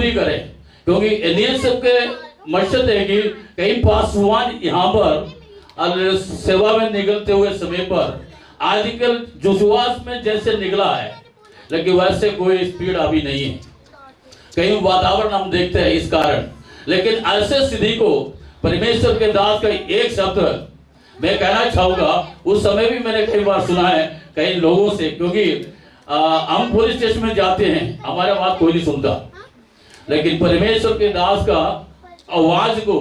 पूरी करें, क्योंकि एनएसएफ के मकसद है कि कई पासवान यहाँ पर सेवा में निकलते हुए समय पर आजकल जुजुआस में जैसे निकला है, लेकिन वैसे कोई स्पीड अभी नहीं है। कहीं वातावरण हम देखते हैं इस कारण, लेकिन ऐसे स्थिति को परमेश्वर के दास का एक शब्द मैं कहना चाहूंगा। उस समय भी मैंने कई बार सुना है कई लोगों से, क्योंकि हम पुलिस स्टेशन में जाते हैं, हमारा बात कोई नहीं सुनता, लेकिन परमेश्वर के दास का आवाज को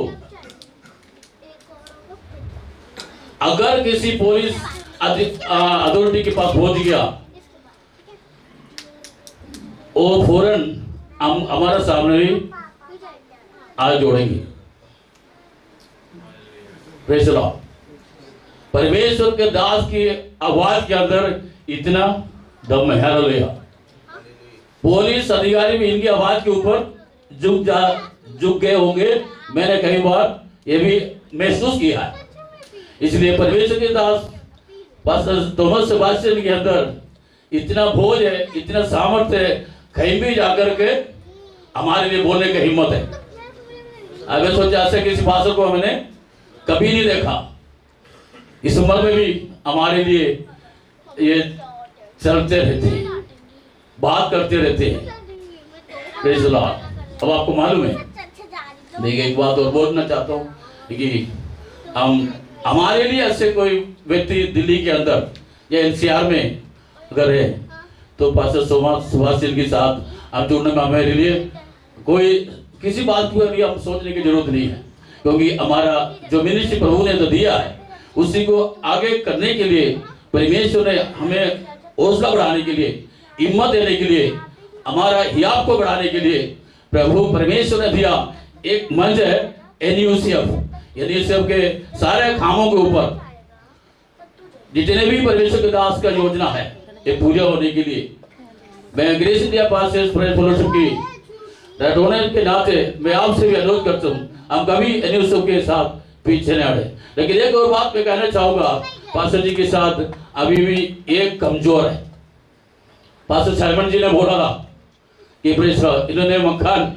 अगर किसी पुलिस अथॉरिटी के पास पहुंच गया, वो फौरन हम हमारे सामने भी आज जोड़ेंगे। Praise the Lord. परमेश्वर के दास की आवाज के अंदर इतना दम है। हालेलुया। पुलिस अधिकारी भी इनकी आवाज के ऊपर झुक गए होंगे, मैंने कई बार ये भी महसूस किया है। इसलिए परमेश्वर के दास पास्टर थॉमस सेबास्टियन के अंदर इतना बोझ है, इतना सामर्थ्य है, कहीं भी जाकर के हमारे लिए बोलने की हिम्मत है। अगर सोचा ऐसे किसी पास्टर को हमने कभी नहीं देखा, इस उम्र में भी हमारे लिए ये चलते रहते हैं, बात करते रहते हैं। Praise the Lord. अब आपको मालूम है, मैं एक बात और बोलना चाहता हूँ कि हमारे लिए ऐसे कोई व्यक्ति दिल्ली के अंदर या एनसीआर में अगर है तो पास्टर सुभाष के साथ हम जुड़ने में हमारे लिए कोई किसी बात के लिए हम सोचने की जरूरत नहीं है, क्योंकि हमारा जो मिनिस्ट्री प्रभु ने तो दिया है उसी को आगे करने के लिए परमेश्वर ने हमें हौसला बढ़ाने के लिए, हिम्मत देने के लिए, हमारा हियाब को बढ़ाने के लिए प्रभु परमेश्वर ने दिया एक मंच है एनयूसीएफ के सारे कामों के ऊपर जितने भी परमेश्वर के दास का योजना है ये पूजा होने के लिए मैं ग्रेस इंडिया पास्टर्स फेलोशिप की डोनर के नाते मैं आपसे भी अनुरोध करता हूँ, हम कभी एनयूसीएफ के साथ पीछे नहीं हटे। लेकिन एक और बात मैं कहना चाहूंगा, पास्टर जी के साथ अभी भी एक कमजोर है। पास्टर साइमन जी ने बोला था कि इन्होंने मकान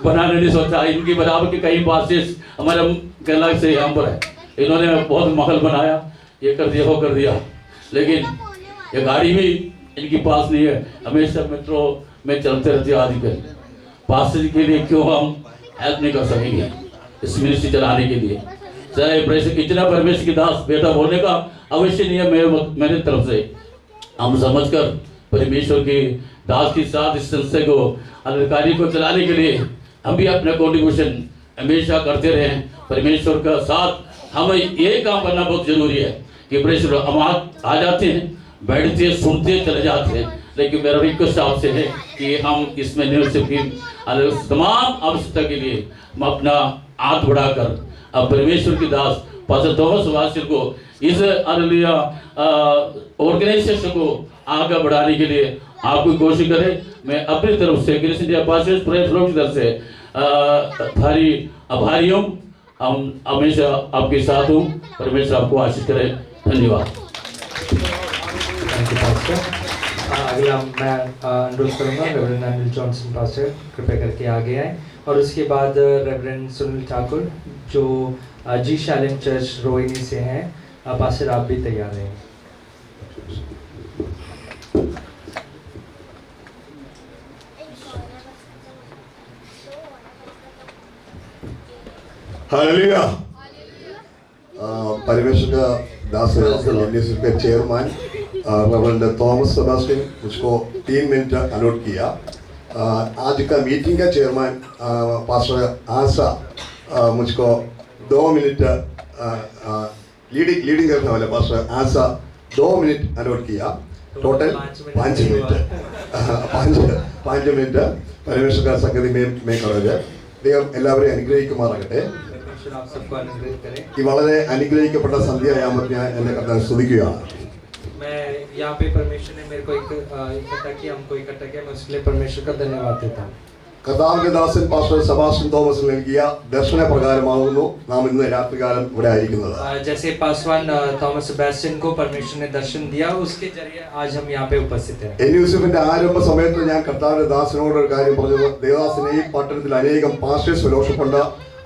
बनाने नहीं सोचा, इनकी बराबर के कई पास्टर्स हमारे केरला से यहाँ पर है, इन्होंने बहुत महल बनाया, ये कर दिया वो कर दिया, लेकिन ये गाड़ी भी इनके पास नहीं है, हमेशा मेट्रो में चलते रहते आजकल। पास्टर जी के लिए क्यों हम हेल्प नहीं कर सकेंगे इस मिनिस्ट्री चलाने के लिए? चाहे प्रेस इतना परमेश्वर की दास बेटा बोलने का अवश्य नहीं है मेरे तरफ से। हम समझकर परमेश्वर के दास के साथ इस संस्था को अधिकारी को चलाने के लिए हम भी अपना कॉन्ट्रीब्यूशन हमेशा करते रहे। परमेश्वर का साथ हमें ये काम करना बहुत जरूरी है कि परमेश्वर हम आ जाते हैं, बैठते हैं, सुनते चले जाते हैं, लेकिन मेरा रिक्वेस्ट आपसे है कि हम इसमें निश्चित की तमाम आवश्यकता के लिए हम अपना हाथ बढ़ाकर अब परमेश्वर की दास पास्टर थॉमस वासिल को इस ऑर्गेनाइजेशन को आगे बढ़ाने के लिए आपको कोशिश करें। मैं अपनी तरफ से ग्रेस इंडिया पास्टर्स फेलोशिप की तरफ से थारी आभारी हूँ। हम हमेशा आपके साथ हूँ। परमेश्वर आपको आशीष करे। धन्यवाद। अगला मैं अनुरोध करूँगा रेवरेंड अनिल जॉनसन पास्टर कृपया करके आगे आए, और उसके बाद रेवरेंड सुनील ठाकुर जो जी शैलेम चर्च रोहिणी से हैं। पास्टर आप भी तैयार हैं। हालेलुया। परमेश्वर का दास एनयूसीएफ के चेयरमैन रेवरेंड थॉमस सेबास्टियन मुझको 3 मिनट अलॉट किया। आज का मीटिंग का चेयरमैन पास्टर आशा मुझको 2 मिनट लीडिंग करने वाले पास्टर आशा 2 मिनट अलॉट किया। टोटल 5 मिनट 5 मिनट परमेश्वर का संगति में करोगे। ദൈവം എല്ലാവരെയും അനുഗ്രഹിക്കുമാറാകട്ടെ। ഈ വളരെ അനുഗ്രഹിക്കപ്പെട്ട സന്ധ്യായാമത്തിൽ ഞാൻ എന്നെ കർത്താവിനെ സ്തുതിക്കുകയാണ്। मैं यहाँ पे परमेश्वर ने मेरे को इकट्ठा किया, हमको इकट्ठा किया, मैं उसके लिए परमेश्वर का धन्यवाद देता हूँ। കർത്താവിന്റെ ദാസൻ പാസ്റ്റർ സെബാസ്റ്റ്യൻ തോമസ് നൽകിയ ദർശന പ്രകാരമാകുന്നു നാം ഇന്ന് രാത്രികാലം ഇവിടെ ആയിരിക്കുന്നത്. जैसे पासवान थॉमस सेबेस्टियन को परमेश्वर ने दर्शन दिया, उसके जरिए आज हम यहाँ पे उपस्थित हैं. യൂസഫിന്റെ ആരംഭ സമയത്ത് ഞാൻ കർത്താവിന്റെ ദാസനോട് ഒരു കാര്യം പറഞ്ഞത്, ദേവദാസനെ ഈ പട്ടണത്തിൽ അനേകം പാസ്റ്റേഴ്സ് ഫെലോഷിപ്പ് ഉണ്ട്,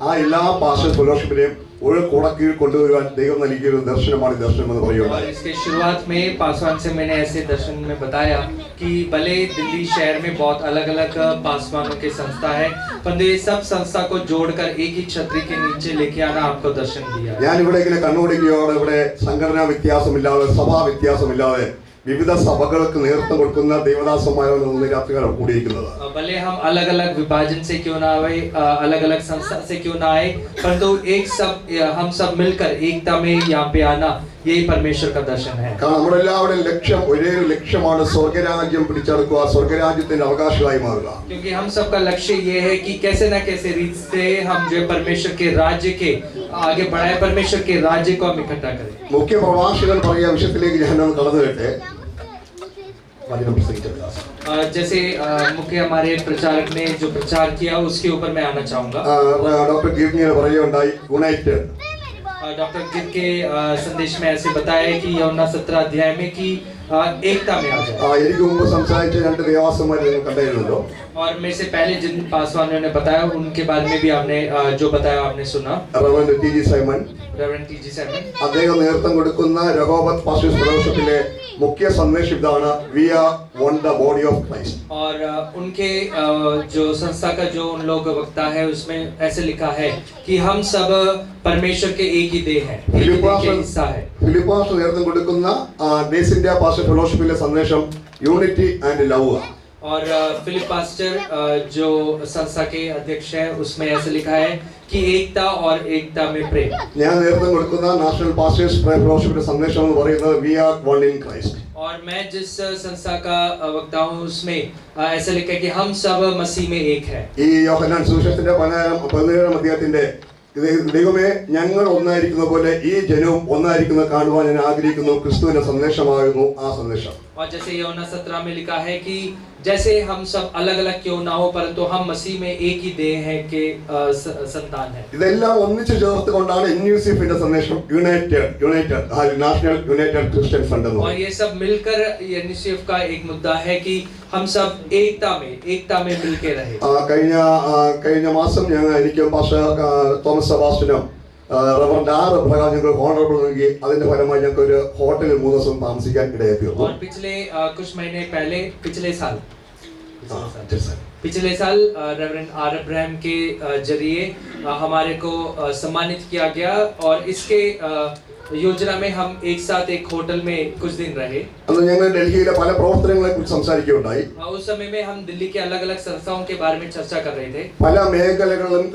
ആ എല്ലാ പാസ്റ്റേഴ്സ് ഫെലോഷിപ്പിനെയും ഒരു കുടക്കീഴിൽ കൊണ്ടുവരുവാൻ ദൈവം നൽകിയ ഒരു ദർശനമാണ് ദർശനം എന്ന് പറയുകയുണ്ടായി. इसके शुरुआत में पासवान से मैंने ऐसे दर्शन में बताया कि भले दिल्ली शहर में बहुत अलग-अलग पासवानों के संस्था है, पर ये सब संस्था को जोड़कर एक ही छतरी के नीचे लेके आना आपको दर्शन दिया. ഞാൻ ഇവിടെ ഇങ്ങനെ കണ്ണോടിക്കുകയോടെ ഇവിടെ സംഘടനാ വ്യത്യാസമില്ലാതെ സഭാ വ്യത്യാസമില്ലാതെ വിവിധ സഭകൾക്ക് നേതൃത്വം കൊടുക്കുന്ന ദേവദാസന്മാരാണ് രാത്രികാലം കൂടിയിരിക്കുന്നത്. भले हम अलग-अलग विभाजन से क्यों ना आए, अलग-अलग संस्था से क्यों ना आए, परंतु हम सब मिलकर एकता में यहाँ पे आना, यही परमेश्वर का दर्शन है. കാരണം നമ്മുടെ എല്ലാവരുടെയും ലക്ഷ്യം ഒരേ ഒരു ലക്ഷ്യമാണ്, സ്വർഗരാജ്യം പിടിച്ചെടുക്കുക, സ്വർഗരാജ്യത്തിന്റെ അവകാശികളായി മാറുക. क्योंकि हम सबका लक्ष्य ये है कि कैसे ना कैसे रीत से हम जो परमेश्वर के राज्य के आगे बढ़ाए, परमेश्वर के राज्य को हम इकट्ठा करें. മുഖ്യ പ്രഭാഷകൻ പറയുന്ന വിഷയത്തിലേക്ക് ഞാനൊന്ന് കടന്നു വരട്ടെ. जैसे मुख्य हमारे प्रचारक ने जो प्रचार किया उसके ऊपर मैं आना चाहूंगा. ഡോക്ടർ ഗീർണിയെ പറയുകയുണ്ടായി, യുണൈറ്റഡ്. डॉक्टर गिद के संदेश में ऐसे बताया कि यूहन्ना 17 अध्याय में कि एकता में आ जाए. എനിക്ക് മുമ്പ് സംസാരിച്ച രണ്ട് ദേവാസന്മാരെ നിങ്ങൾ കണ്ടായിരുന്നല്ലോ. और मेरे से पहले जिन पासवानों ने बताया उनके बारे में भी आपने जो बताया आपने सुना. Reverend T G. Simon, reverend T G. Simon, അദ്ദേഹം നേതൃത്വം കൊടുക്കുന്ന രഹോബത്ത് പാസ്റ്റേഴ്സ് ഫെലോഷിപ്പിലെ മുഖ്യ സന്ദേശം ഇതാണ്, we are one the body of Christ. और उनके जो संस्था का जो उन लोग वक्ता है उसमें ऐसे लिखा है कि हम सब परमेश्वर के एक ही देह हैं, एक ही देह के हिस्सा है. ഫിലിപ്പ് പാസ്റ്റർ നേതൃത്വം കൊടുക്കുന്ന ഡേസ് ഇന്ത്യ പാസ്റ്റർ ഫെലോഷിപ്പിലെ സന്ദേശം യൂണിറ്റി ആൻഡ് ലവ്. और फिलिप पास्टर जो संस्था के अध्यक्ष है उसमें ऐसे लिखा है कि एकता और एकता में प्रेम. ഞാൻ നേതൃത്വം കൊടുക്കുന്ന നാഷണൽ പാസ്റ്റേഴ്സ് ഫെലോഷിപ്പിന്റെ സന്ദേശം എന്ന് പറയുന്നത് we are one in Christ. और मैं जिस संस्था का वक्ता हूँ उसमें ऐसा लिखा है कि हम सब मसीह में एक है. ഈ യോഹന്നാൻ സുവിശേഷത്തിന്റെ 17-ാം അധ്യായത്തിന്റെ ദൈവമേ ഞങ്ങൾ ഒന്നായിരിക്കുന്ന പോലെ ഈ ജനവും ഒന്നായിരിക്കുന്നത് കാണുവാൻ ഞാൻ ആഗ്രഹിക്കുന്നു, ക്രിസ്തുവിന്റെ സന്ദേശമാകുന്നു ആ സന്ദേശം. और जैसे यूहन्ना 17 में लिखा है कि जैसे हम सब अलग-अलग क्यों ना हो परंतु हम मसीह में एक ही देह है के संतान है. ഇതെല്ലാം ഒന്നിച്ചു ചേർത്തുകൊണ്ടാണ് എൻയുസിഎഫിന്റെ സന്ദേശം United national United Christian fund എന്ന്. और ये सब मिलकर एनयूसीएफ का एक मुद्दा है कि हम सब एकता में मिलके रहे. കഴിഞ്ഞ മാസം എനിക്കും പാസ്റ്റർ തോമസ് സെബാസ്റ്റ്യനും റവറൻഡ് ആർ പ്രകാരം ഞങ്ങൾ ഹോണറബിൾ നൽകി, അതിന്റെ ഫലമായി ഞങ്ങൾക്ക് ഒരു ഹോട്ടലിൽ 3 ദിവസം താമസിക്കാൻ ഇടയായിത്തീർന്നു. और कुछ महीने पहले पिछले साल रेवरेंड आर अब्राहम के जरिए हमारे को सम्मानित किया गया और इसके योजना में हम एक साथ एक होटल में कुछ दिन रहे. അന്ന് ഞങ്ങൾ ഡൽഹിയിലെ പല പ്രവർത്തനങ്ങളെ കുറിച്ച് സംസാരിക്കുകയുണ്ടായി. उस समय में हम दिल्ली के अलग-अलग संस्थाओं के बारे में चर्चा कर रहे थे. പല മേഖലകളിലും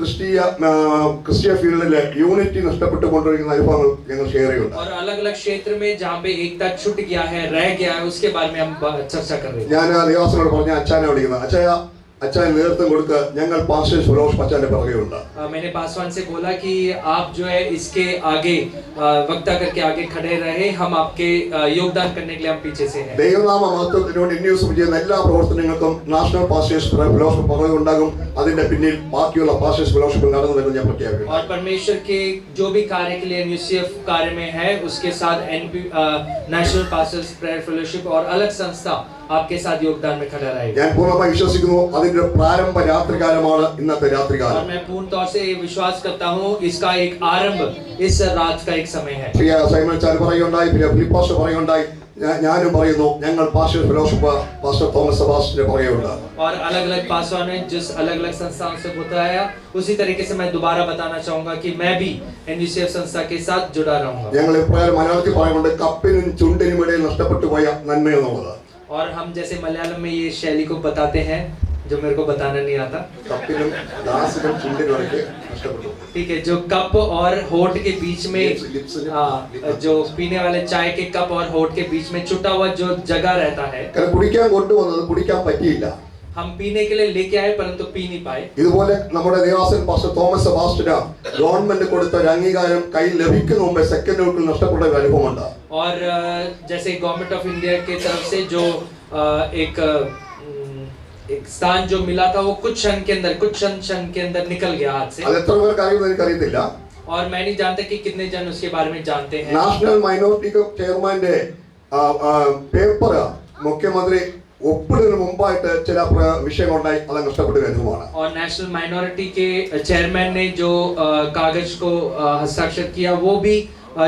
ക്രിസ്തീയ ഫീൽഡിലെ യൂണിറ്റി നഷ്ടപ്പെട്ടുകൊണ്ടിരിക്കുന്ന അനുഭവങ്ങൾ ഞങ്ങൾ ഷെയർ ചെയ്യുന്നുണ്ട്. और अलग-अलग क्षेत्र में जहाँ पे एकता छूट गया है, रह गया है, उसके बारे में हम चर्चा कर रहे थे. ഞാൻ ദേവാസനോട് പറഞ്ഞ അച്ഛനെ വിളിക്കുന്നത്, അച്ഛൻ നേതൃത്വം കൊടുക്കുക, ഞങ്ങൾ പാസ്റ്റേഴ്സ് ഫെലോഷിപ്പ് അച്ഛന്റെ പുറകെയുണ്ട്. मैंने पासवान से बोला कि आप जो है इसके आगे वक्ता करके आगे खड़े रहे, हम आपके योगदान करने के लिए हम पीछे से हैं. ദൈവനാമ മഹത്വത്തിന് വേണ്ടി എൻയുസിഎഫ് ചെയ്യുന്ന എല്ലാ പ്രവർത്തനങ്ങൾക്കും നാഷണൽ പാസ്റ്റേഴ്സ് ഫെലോഷിപ്പ് പുറകെ ഉണ്ടാകും. അതിന്റെ പിന്നിൽ ബാക്കിയുള്ള പാസ്റ്റേഴ്സ് ഫെലോഷിപ്പ് നടന്നു വരുന്നത് ഞാൻ പ്രഖ്യാപിക്കുന്നു. और परमेश्वर के जो भी कार्य के लिए एनयूसीएफ कार्य में है उसके साथ नेशनल पास्टर्स प्रेयर फेलोशिप और अलग संस्था आपके साथ योगदान में खड़ा रहेगा. ഞാൻ പൂർണ്ണമായി വിശ്വസിക്കുന്നു അതിന്റെ പ്രാരംഭ രാത്രികാലമാണ് ഇന്നത്തെ രാത്രികാലം. और मैं पूर्ण तौर से विश्वास करता हूँ इसका एक आरंभ इस रात का एक समय है. പ്രിയ സൈമൺ ചാൽ പറയുകയുണ്ടായി, പ്രിയ ഫിലിപ്പ് പാസ്റ്റർ പറയുകയുണ്ടായി, ഞാനും പറയുന്നു ഞങ്ങൾ പാസ്റ്റർ ഫെലോഷിപ്പ് പാസ്റ്റർ തോമസ് സെബാസ്റ്റ്യന്റെ പുറകെയുണ്ട്. और अलग-अलग पासवान ने जिस अलग-अलग संस्थाओं से बताया उसी तरीके से मैं दोबारा बताना चाहूंगा कि मैं भी एनयूसीएफ संस्था के साथ जुड़ा रहूंगा. ഞങ്ങൾ ഇപ്രകാരം മലയാളത്തിൽ പറയുന്നുണ്ട്, കപ്പിനും ചുണ്ടിനും ഇടയിൽ നഷ്ടപ്പെട്ടു പോയ നന്മ എന്നുള്ളത്. और हम जैसे मलयालम में ये शैली को बताते हैं जो मेरे को बताना नहीं आता. കപ്പിനും ദാസിനും ചുണ്ടിനും ഇടയ്ക്ക് നഷ്ടപ്പെട്ടു. ठीक है, जो कप और होठ के बीच में जो पीने वाले चाय के कप और होठ के बीच में छुटा हुआ जो जगह रहता है, കുടിക്കാൻ കൊണ്ടുവന്നത് കുടിക്കാൻ പറ്റിയില്ല. हम पीने के लिए लेके आए परंतु पी नहीं पाए. ഇതുപോലെ നമ്മുടെ ദേവാസൻ പാസ്റ്റർ തോമസ് സെബാസ്റ്റ്യന് ഗവൺമെന്റ് കൊടുത്ത ഒരു അംഗീകാരം കയ്യിൽ ലഭിക്കുന്ന മുമ്പേ സെക്കൻഡുകൾക്ക് നഷ്ടപ്പെട്ട ഒരു അനുഭവമുണ്ട്. और जैसे गवर्नमेंट ऑफ इंडिया की तरफ से जो एक स्थान जो मिला था वो कुछ क्षण के अंदर निकल गया हाथ से। അത് എത്ര പേർക്ക് അറിയുമെന്ന് എനിക്കറിയത്തില്ല. और मैं नहीं जानता कि कितने जन उसके बारे में जानते हैं। നാഷണൽ മൈനോറിറ്റി ചെയർമാന്റെ പേപ്പർ മുഖ്യമന്ത്രി ഒപ്പിടുന്നതിന് മുമ്പായിട്ട് ചില വിഷയങ്ങളുണ്ടായി, അത് നഷ്ടപ്പെട്ട രംഗമാണ്. और नेशनल माइनॉरिटी के चेयरमैन ने जो कागज को हस्ताक्षर किया वो भी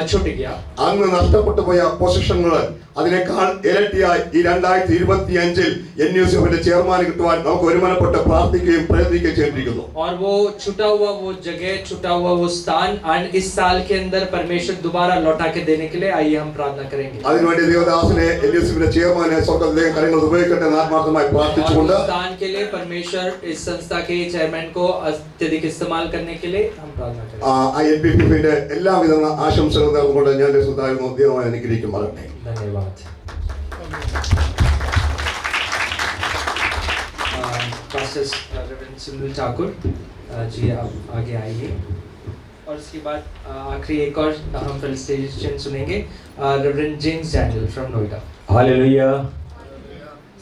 छूट गया। അന്ന് നഷ്ടപ്പെട്ടു പോയ പൊസിഷനുകൾ അതിനേക്കാൾ ഇരട്ടിയായി ഈ 2025 NUCFന്റെ ചെയർമാൻ കിട്ടുവാൻ നമുക്ക് ഒരുമനപ്പെട്ട് പ്രാർത്ഥിക്കുകയും പ്രയത്നിക്കുകയും ചെയ്തിരിക്കുന്നു. और वो छूटा हुआ वो जगह, छूटा हुआ वो स्थान इस साल के अंदर परमेश्वर दोबारा लौटा के देने के लिए आइए हम प्रार्थना करेंगे। അതിനുവേണ്ടി ദേവദാസനെ NUCFന്റെ ചെയർമാനെ സ്വർഗ്ഗത്തിലെ കരങ്ങൾ ഉപയോഗിക്കട്ടെ എന്ന് ആത്മാർത്ഥമായി പ്രാർത്ഥിച്ചുകൊണ്ട് स्थान के लिए परमेश्वर इस संस्था के चेयरमैन को अत्यधिक इस्तेमाल करने के लिए हम प्रार्थना करेंगे। NPPന്റെ എല്ലാവിധ ആശംസകൾ നേർന്നുകൊണ്ട് ഞാൻ സുധാകരൻ ദൈവമായി അനുഗ്രഹിക്കുമാറാകട്ടെ. धन्यवाद। पास्टर रेवरेंड सुनील ठाकुर जी आप आगे आइए। और उसके बाद आखिरी एक और हम फेलिसिटेशन सुनेंगे reverend James Daniel from Noida. Hallelujah.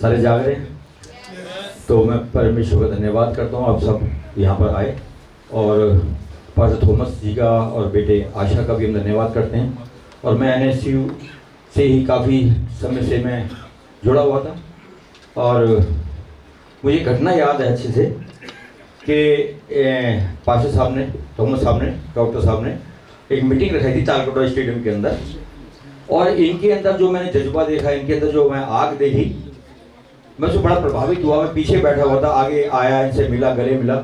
सारे जाग रहे हैं? तो मैं परमेश्वर का धन्यवाद करता हूँ, आप सब यहाँ पर आए। और पास्टर थॉमस जी का और बेटे आशा का भी हम धन्यवाद करते हैं। और मैं NSU से ही काफ़ी समय से मैं जुड़ा हुआ था और मुझे घटना याद है अच्छे से कि पास्टर साहब ने, थॉमस साहब ने, डॉक्टर साहब ने एक मीटिंग रखाई थी तालकोटा स्टेडियम के अंदर। और इनके अंदर जो मैंने जज्बा देखा, इनके अंदर जो मैं आग देखी, मैं उससे बड़ा प्रभावित हुआ। मैं पीछे बैठा हुआ था, आगे आया, इनसे मिला, गले मिला।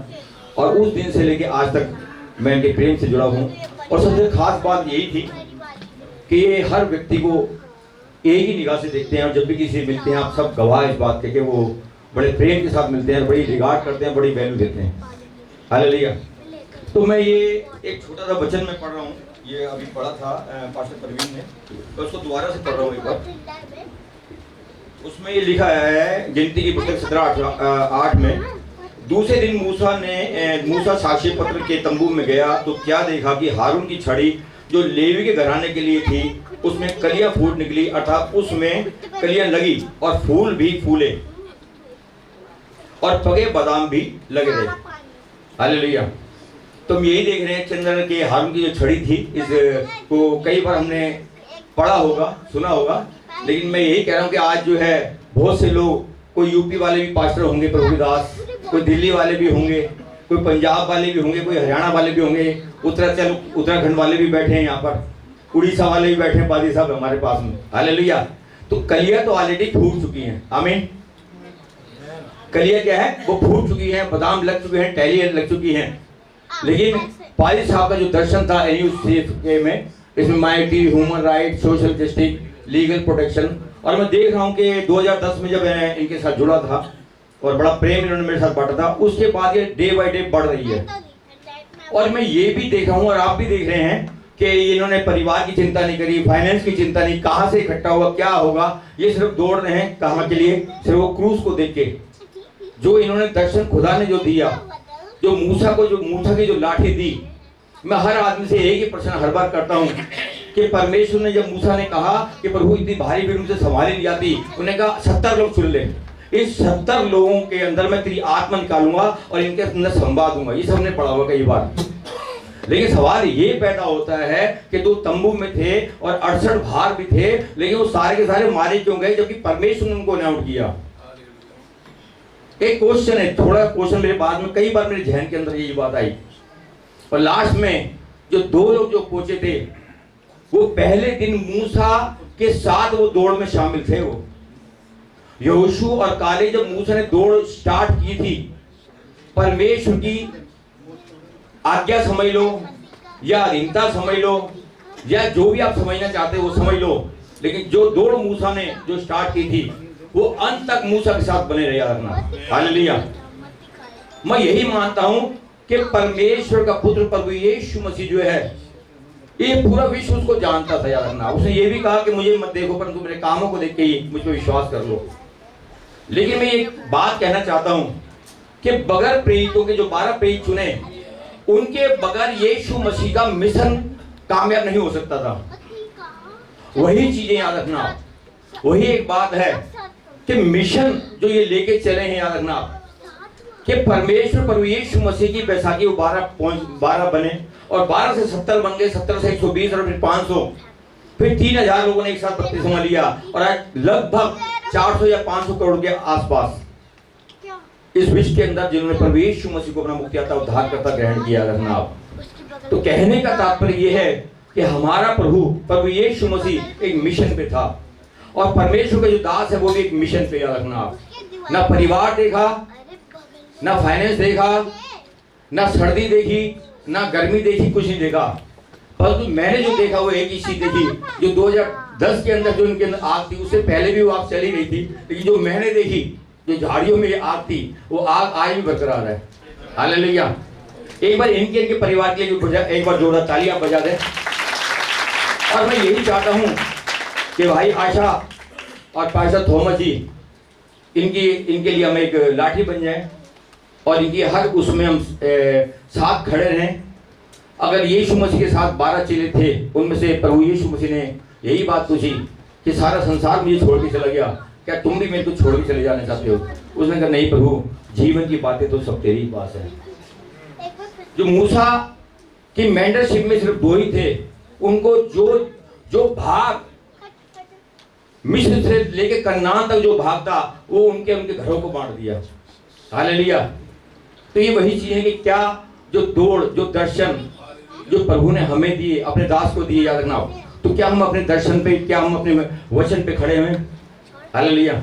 और उस दिन से लेके आज तक मैं इनके प्रेम से जुड़ा हूँ। और सबसे खास बात यही थी कि ये हर व्यक्ति को एक ही निगाह से देखते हैं और जब भी किसी से मिलते हैं आप सब गवाह इस बात के कि वो बड़े प्रेम के साथ मिलते हैं, बड़ी रिगार्ड करते हैं, बड़ी वैल्यू देते हैं। हालेलुया। तो मैं ये एक छोटा सा वचन में पढ़ रहा हूँ, ये अभी पढ़ा था पास्टर परवीन ने, तो उसको दोबारा से पढ़ रहा हूँ एक बार। उसमें ये लिखा है गिनती की पुस्तक 17:8 में, दूसरे दिन मूसा साक्षी पत्र के तंबू में गया तो क्या देखा कि हारून की छड़ी जो लेवी के घराने के लिए थी उसमें कलियां फूट निकली, अर्थात उसमें कलियां लगी और फूल भी फूले और पके बादाम भी लगे रहे। हालेलुया। तो हम यही देख रहे हैं चंद्र के हारून की जो छड़ी थी, इस को कई बार हमने पढ़ा होगा, सुना होगा, लेकिन मैं यही कह रहा हूँ कि आज जो है बहुत से लोग, कोई यूपी वाले भी पास्टर होंगे प्रभुदास, कोई दिल्ली वाले भी होंगे, कोई पंजाब वाले भी होंगे, कोई हरियाणा वाले भी होंगे, उत्तराखंड वाले भी बैठे हैं यहाँ पर, उड़ीसा वाले भी बैठे हैं पादी साहब हमारे पास में। हालेलुया। तो कलियां तो ऑलरेडी फूट चुकी हैं। आमीन। कलियां क्या है? वो फूट चुकी हैं, बादाम लग चुके हैं, टहलियां लग चुकी हैं। लेकिन पादी साहब का जो दर्शन था NUCF में, इसमें mighty, human right, social justice, legal protection, और मैं देख रहा हूँ कि 2010 में जब मैं इनके साथ जुड़ा था और बड़ा प्रेम इन्होंने मेरे साथ बांटा था, उसके बाद ये डे बाय डे बढ़ रही है। और मैं ये भी देख रहा हूँ और आप भी देख रहे हैं कि इन्होंने परिवार की चिंता नहीं करी, फाइनेंस की चिंता नहीं, कहाँ से इकट्ठा होगा, क्या होगा, ये सिर्फ दौड़ रहे हैं कहाँ के लिए? सिर्फ वो क्रूस को देख के। जो इन्होंने दर्शन खुदा ने जो दिया, जो मूसा को जो मूसा की जो लाठी दी, मैं हर आदमी से एक ही प्रश्न हर बार करता हूँ कि परमेश्वर ने जब मूसा ने कहा कि प्रभु इतनी भारी भीड़ मुझसे संभाली नहीं जाती, उन्होंने कहा 70 लोग चुन ले, इस 70 लोगों के अंदर मैं तेरी आत्मा निकालूंगा और इनके अंदर संभा दूंगा। ये सबने पढ़ा हुआ कई बार। लेकिन सवाल ये पैदा होता है कि 2 तंबू में थे और 68 भार भी थे, लेकिन वो सारे के सारे मारे क्यों गए जबकि परमेश्वर ने उनको अनाउंस किया? एक क्वेश्चन है, थोड़ा क्वेश्चन मेरे बाद में कई बार मेरे जहन के अंदर यही बात आई। और लास्ट में जो 2 लोग जो पहुंचे थे, वो पहले दिन मूसा के साथ वो दौड़ में शामिल थे। वो यहोशू और काले, जब मूसा ने दौड़ स्टार्ट की थी, परमेश्वर की आज्ञा समझ लो या अधीनता समझ लो या जो भी आप समझना चाहते हो वो समझ लो, लेकिन जो दौड़ मूसा ने जो स्टार्ट की थी वो अंत तक मूसा के साथ बने रहे रखना। हालेलुया। मैं यही मानता हूं कि परमेश्वर का पुत्र प्रभु यीशु मसीह जो है, ये पूरा विश्व उसको जानता था। याद रखना, उसने ये भी कहा कि मुझे मत देखो परंतु मेरे कामों को देख के ही मुझ पर विश्वास कर लो। लेकिन मैं एक बात कहना चाहता हूं कि बगैर प्रेरितों के जो 12 प्रेरित चुने, उनके बगैर यीशु मसीह का मिशन कामयाब नहीं हो सकता था। वही चीजें याद रखना। वही एक बात है कि मिशन जो ये लेके चले हैं याद रखना आप, कि परमेश्वर प्रभु यीशु मसीह की बैसाखी वो 12 बने और 12 से 70 बन गए, 70 से 120 और फिर 500, फिर 3000 लोगों ने एक साथ बपतिस्मा लिया और आज लगभग 400 या 500 करोड़ के आसपास इस विश्व के अंदर जिन्होंने प्रभु यीशु मसीह को अपना मुक्तिदाता उद्धारकर्ता ग्रहण किया। रखना आप, तो कहने का तात्पर्य यह है कि हमारा प्रभु यीशु मसीह एक मिशन पे था और परमेश्वर का जो दास है वो भी एक मिशन पे। याद रखना आप, ना परिवार देखा, ना फाइनेंस देखा, ना सर्दी देखी, ना गर्मी देखी, कुछ नहीं देखा, परंतु मैंने जो देखा वो एक ही चीज देखी, जो 2010 के अंदर जो इनके अंदर आग थी, उससे पहले भी वो आग चली गई थी, लेकिन जो मैंने देखी, जो झाड़ियों में ये आग थी, वो आग आज भी बरकरार है। हालेलुया। एक बार इनके परिवार के लिए एक बार जोरदार तालियां बजा दें। और मैं यही चाहता हूं कि भाई आशा और पास्टर थॉमस जी इनके लिए हम एक लाठी बन जाए और इनकी हर उसमें हम साथ खड़े रहें। अगर यीशु मसीह के साथ 12 चेले थे, उनमें से प्रभु यीशु मसीह ने यही बात पूछी कि सारा संसार मुझे छोड़ के चला गया, क्या तुम भी मेरे को छोड़ के चले जाना चाहते हो? उसने कहा नहीं प्रभु, जीवन की बातें तो सब तेरी पास है। जो मूसा की मेंटरशिप में सिर्फ 2 ही थे, उनको जो भाग मिस्र से लेके कनान तक जो भाग था वो उनके घरों को बांट दिया। हालेलुया। तो ये वही चीज है कि क्या जो दौड़, जो दर्शन जो प्रभु ने हमें दिए, अपने दास को दिए, याद रखना, तो क्या हम अपने दर्शन पे, क्या हम अपने वचन पे खड़े हैं? हालेलुया।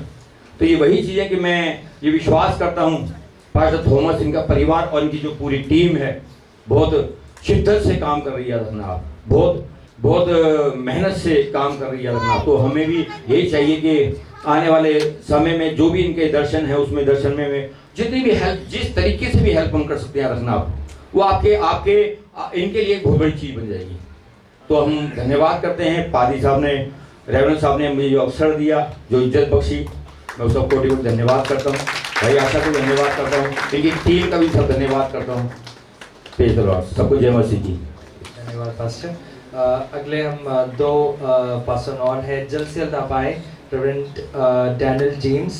तो ये वही चीज है कि मैं ये विश्वास करता हूँ पास्टर थॉमस, इनका परिवार और इनकी जो पूरी टीम है बहुत शिद्दत से काम कर रही है। याद रखना आप, बहुत मेहनत से काम कर रही है। रखना तो हमें भी यही चाहिए कि आने वाले समय में जो भी इनके दर्शन है, उसमें दर्शन में जितनी भी हेल्प, जिस तरीके से भी हेल्प हम कर सकते हैं, रखना आप, वो आपके इनके लिए एक बहुत बड़ी चीज बन जाएगी। तो हम धन्यवाद करते हैं पादी साहब ने, रेवरेंड साहब ने मुझे जो अवसर दिया, जो इज्जत बख्शी, मैं उसका कोटि धन्यवाद करता हूँ। भाई आशा को धन्यवाद करता हूँ, इनकी टीम का भी सब धन्यवाद करता हूँ। Praise the Lord. सबको जय मसीह की। धन्यवाद पास्टर। अगले हम 2 पर्सन और है, जल्द से जल्द आप आए। Reverend Daniel James,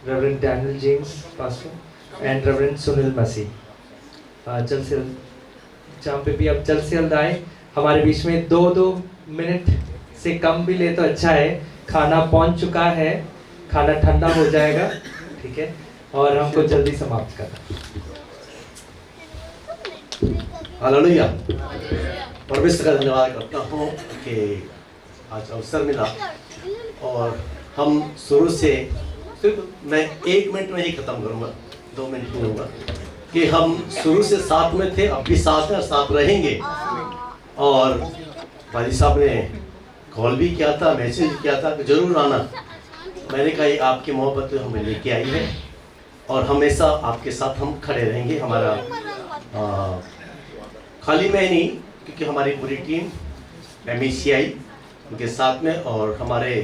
reverend Daniel James pastor and reverend Sunil Masih. जल्द से जल्द, जहाँ पे भी आप जल्द से जल्द आए। हमारे बीच में 2 मिनट से कम भी ले तो अच्छा है। खाना पहुंच चुका है, खाना ठंडा हो जाएगा, ठीक है, और हमको जल्दी समाप्त करना। हालेलुया। परमेश्वर का धन्यवाद करता हूँ कि आज अवसर मिला और हम शुरू से सिर्फ मैं 1 मिनट में ही ख़त्म करूँगा, 2 मिनट नहीं होगा, कि हम शुरू से साथ में थे, अब भी साथ हैं, साथ रहेंगे। और भाई साहब ने कॉल भी किया था, मैसेज किया था कि ज़रूर आना। मैंने कहा ये आपकी मोहब्बत तो हमें लेके आई है और हमेशा आपके साथ हम खड़े रहेंगे। हमारा खाली मैं नहीं, क्योंकि हमारी पूरी टीम MACI उनके साथ में, और हमारे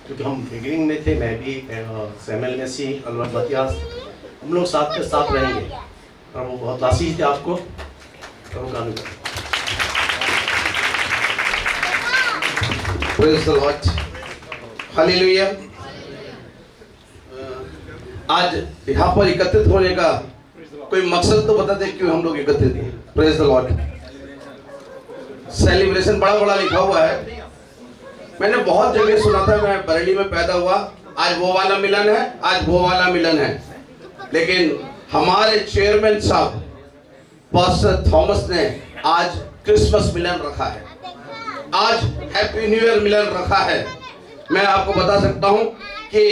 क्योंकि हम बिगिनिंग में थे, मैं भी सैमुअल मेसी, अलवर बतियास, हम लोग साथ में साथ रहेंगे। और वो बहुत आशीष थे आपको। Praise the Lord. हालेलुया। आज यहाँ पर एकत्रित होने का कोई मकसद तो बता दे क्यों हम लोग एकत्रित हैं। Praise the Lord. सेलिब्रेशन बड़ा लिखा हुआ है, मैंने बहुत जगह सुना था। मैं बरेली में पैदा हुआ, आज वो वाला मिलन है, आज वो वाला मिलन है, लेकिन हमारे चेयरमैन साहब पास्टर थॉमस ने आज क्रिसमस मिलन रखा है, आज हैप्पी न्यू ईयर मिलन रखा है। मैं आपको बता सकता हूं कि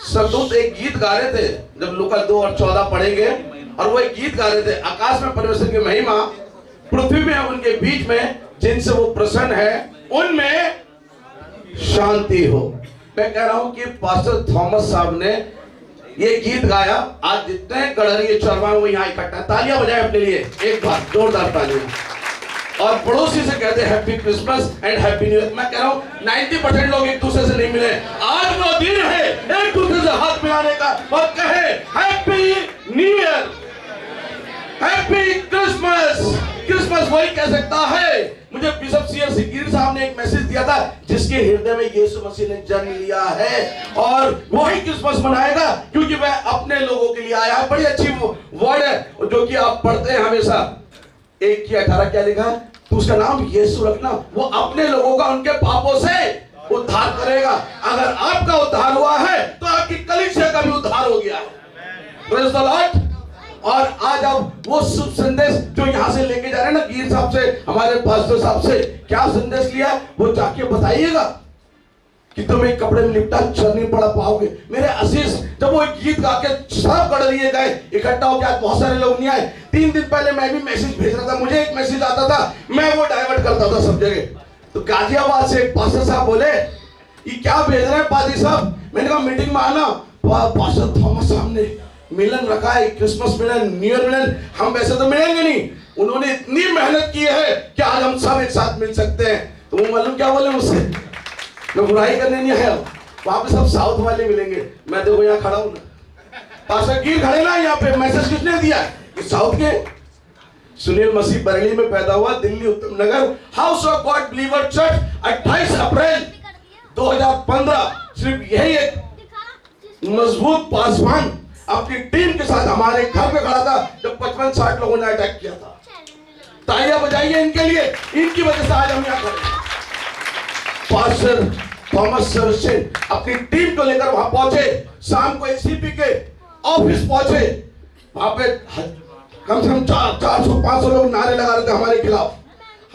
सरदूत एक गीत गा रहे थे, जब लूका 2 और 14 पढ़ेंगे, और वो एक गीत गा रहे थे, आकाश में परमेश्वर की महिमा, पृथ्वी में उनके बीच में जिनसे वो प्रसन्न है, उनमें शांति हो। मैं कह रहा हूं कि पास्टर थॉमस साहब ने ये गीत गाया। आज जितने गड़रिए चरवा वो यहाँ इकट्ठा, तालियां बजाएं अपने लिए एक बार, जोरदार तालियां। और पड़ोसी से कहते हैं happy Christmas and happy new year. मैं कह रहा हूँ 90% लोग एक दूसरे से नहीं मिले, आज वो दिन है एक दूसरे से हाथ मिलाने का और कहे happy new year, happy Christmas. Christmas वही कह सकता है। मुझे मुझे बिशप सीआर सिक्किर साहब ने एक मैसेज दिया था, जिसके हृदय में यीशु मसीह ने जन्म लिया है और वही क्रिसमस मनाएगा, क्योंकि वह अपने लोगों के लिए आया है। बड़ी अच्छी वर्ड है जो कि आप पढ़ते हैं हमेशा। 1:18 क्या लिखा है? तो उसका नाम यीशु रखना, वो अपने लोगों का उनके पापों से उद्धार करेगा। अगर आपका उद्धार हुआ है तो आपकी कलीसिया का भी उद्धार हो गया है। Praise the Lord. और आज अब वो शुभ संदेश जो यहाँ से लेके जा रहे हैं ना, गिर साहब से, हमारे पास्टर साहब से क्या संदेश लिया है वो जाके बताइएगा कि तुम एक कपड़े में लिपटा चल नहीं पड़ा पाओगे। मेरे आशीष, जब वो एक गीत गा के सब कड़ लिए गए, इकट्ठा हो गया, बहुत सारे लोग नहीं आए। 3 दिन पहले मैं भी मैसेज भेज रहा था, मुझे एक मैसेज आता था, मैं वो डाइवर्ट करता था सब जगह। तो गाजियाबाद से एक पास्टर साहब बोले, ये क्या भेज रहे हैं पादी साहब? मैंने कहा मीटिंग में आना, पास्टर थॉमस साहब ने मिलन रखा है, क्रिसमस मिलन, न्यू ईयर मिलन। हम वैसे तो मिलेंगे नहीं, उन्होंने इतनी मेहनत की है कि आज हम सब एक साथ मिल सकते हैं। तो वो मालूम क्या बोले मुझसे? मैं बुराई करने नहीं आया, वहां पे सब साउथ वाले मिलेंगे। मैं देखो यहाँ खड़ा हूँ ना, पास्टर गिर खड़े ना यहाँ पे। मैसेज किसने दिया? कि साउथ के सुनील मसीह बरेली में पैदा हुआ, Delhi Uttam Nagar, house of God believer church, 28 अप्रैल 2015। सिर्फ यही एक मजबूत पासवान अपनी टीम के साथ हमारे घर पे खड़ा था जब 55-60 लोगों ने अटैक किया था। तालियां बजाइए इनके लिए, इनकी वजह से आज हम यहाँ खड़े हैं। पास्टर थॉमस सर्विसेन अपनी टीम को लेकर वहां पहुंचे, शाम को एसीपी के ऑफिस पहुंचे। वहां पे कम से कम 400-500 लोग नारे लगा रहे थे हमारे खिलाफ।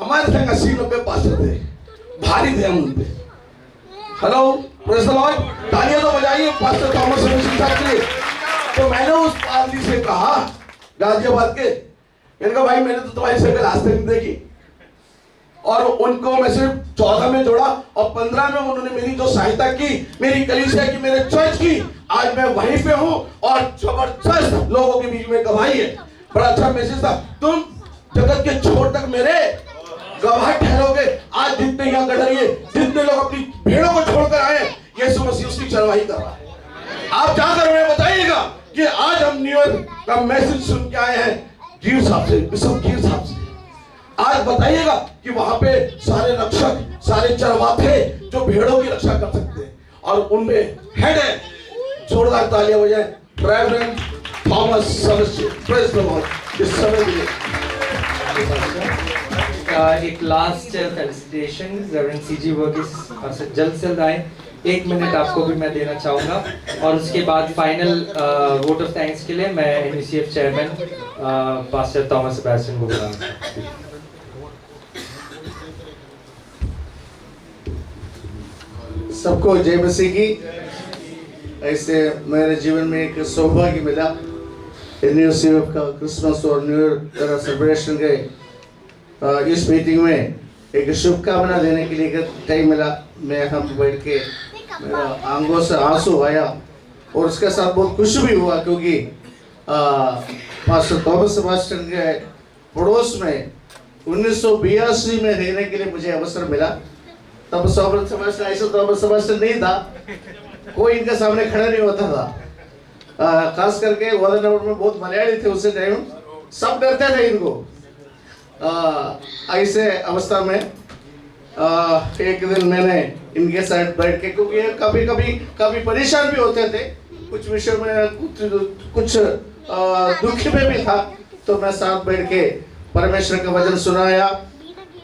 हमारे संग 80-90 पास्टर थे, भारी थे हम उनपे। Hello, praise the Lord. तालियां तो बजाइए पास्टर थॉमस सर्विसेन साहब के लिए। तो मैंने उस पादरी से कहा, गाजियाबाद के, मैंने कहा भाई मैंने तो तुम्हारी शक्ल आज तक नहीं देखी। और उनको मैं सिर्फ 14 में जोड़ा और 15 में उन्होंने मेरी जो सहायता की, मेरी कलीसिया की, मेरे चर्च की, आज मैं वहीं पे हूँ और जबरदस्त लोगों के बीच में गवाही है। बड़ा अच्छा मैसेज था, तुम जगत के छोर तक मेरे गवाह ठहरोगे। आज जितने यहाँ गढ़ रही है, जितने लोग अपनी भेड़ों को छोड़कर आए, यीशु मसीह उसकी चरवाही कर रहा है। आप जाकर उन्हें बताइएगा कि आज हम न्यू ईयर का मैसेज सुन के आए हैं गिर साहब से, बिशप गिर साहब से। आज बताइएगा कि वहां पे सारे रक्षक, सारे चरवाहे जो भेड़ों की रक्षा कर सकते हैं और उनमें हेड है। जोरदार तालियां बजाएं रेवरेंड थॉमस सर्विसेन। Praise the Lord. इस समय के लिए एक last felicitation reverend C G Varghese जल्द से जल्द आए। 1 मिनट आपको भी मैं देना चाहूँगा और उसके बाद फाइनल वोट ऑफ थैंक्स के लिए मैं एनयूसीएफ चेयरमैन पास्टर थॉमस सेबेस्टियन को बुलाऊंगा। सबको जय मसीह की। ऐसे मेरे जीवन में एक सौभाग्य मिला, एनयूसीएफ का क्रिसमस और न्यू ईयर सेलिब्रेशन के इस मीटिंग में एक शुभकामना देने के लिए टाइम मिला। मैं हम बैठ के मेरा आंखों से आंसू आया और उसके साथ बहुत खुश भी हुआ, क्योंकि पास्टर थॉमस सेबेस्टियन के पड़ोस में 1982 में रहने के लिए मुझे अवसर मिला। तब थॉमस सेबेस्टियन ऐसा थॉमस सेबेस्टियन नहीं था, कोई इनके सामने खड़ा नहीं होता था। खास करके वादनगर में बहुत मलयाली थे उस टाइम, सब डरते थे इनको। ऐसे अवस्था में एक दिन मैंने इनके साथ बैठ के, क्योंकि कभी परेशान भी होते थे, कुछ विषय में कुछ दुखी में भी था, तो मैं साथ बैठ के परमेश्वर का वचन सुनाया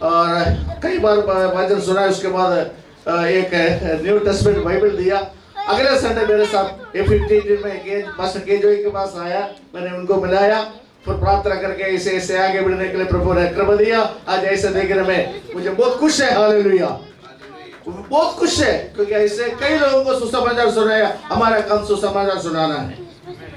और कई बार वचन सुनाया। उसके बाद एक न्यू टेस्टमेंट बाइबल दिया। अगले संडे मेरे साथ A15 में पास्टर केजोई के पास आया, मैंने उनको मिलाया, फिर प्रार्थना करके ऐसे आगे बढ़ने के लिए प्रभु ने कृपा दिया। आज ऐसे देखने में मुझे बहुत खुश है। हालेलुया, बहुत खुश है, क्योंकि ऐसे कई लोगों को सुसमाचार सुनाया। हमारा काम सुसमाचार सुनाना है,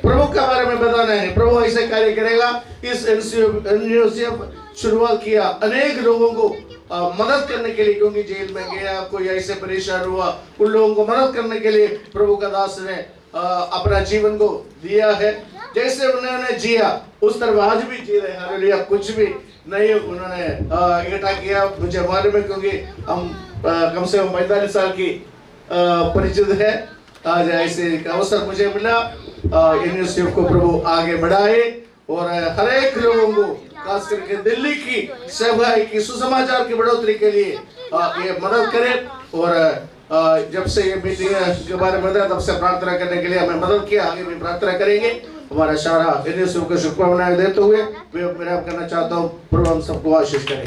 प्रभु के बारे में बताना है। प्रभु ऐसे कार्य करेगा। इस एनयूसीएफ शुरुआत किया अनेक लोगों को मदद करने के लिए, क्योंकि जेल में गया, कोई ऐसे परेशान हुआ, उन लोगों को मदद करने के लिए प्रभु का दास ने अपना जीवन को दिया है। जैसे उन्होंने जिया उस तरह आज भी जी रहे। हालेलुया, कुछ भी नहीं उन्होंने इकट्ठा किया, मुझे मालूम है, क्योंकि हम कम से कम 45 साल की परिचित है। आज ऐसे अवसर मुझे मिला। एनयूसीएफ को प्रभु आगे बढ़ाए और हर एक लोगों को खास करके दिल्ली की सेवाएं की सुसमाचार की बढ़ोतरी के लिए ये मदद करें। और जब से ये मीटिंग के बारे में बताया तब से प्रार्थना करने के लिए हमें मदद किया, आगे भी प्रार्थना करेंगे। हमारा सारा विनय को शुभकामनाएं देते हुए मैं करना चाहता हूँ, प्रभु हम सबको आशीष करें।